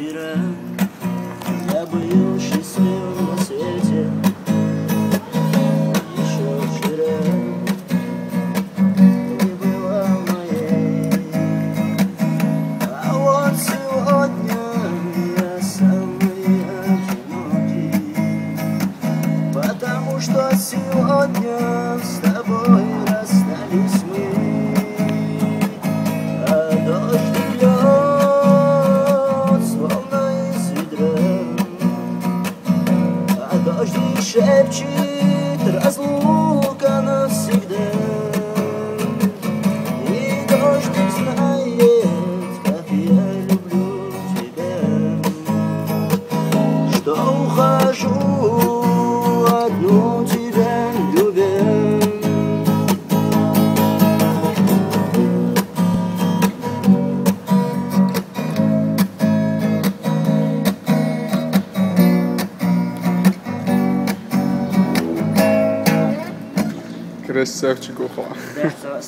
вчера я был счастлив на свете. Еще вчера ты была моей, а вот сегодня я самый одинокий, потому что сегодня с тобой расстались мы. Дождь шепчет разлука навсегда, и дождик знает, как я люблю тебя, что ухожу одну тебя любя. Красавчик, ухо. Да,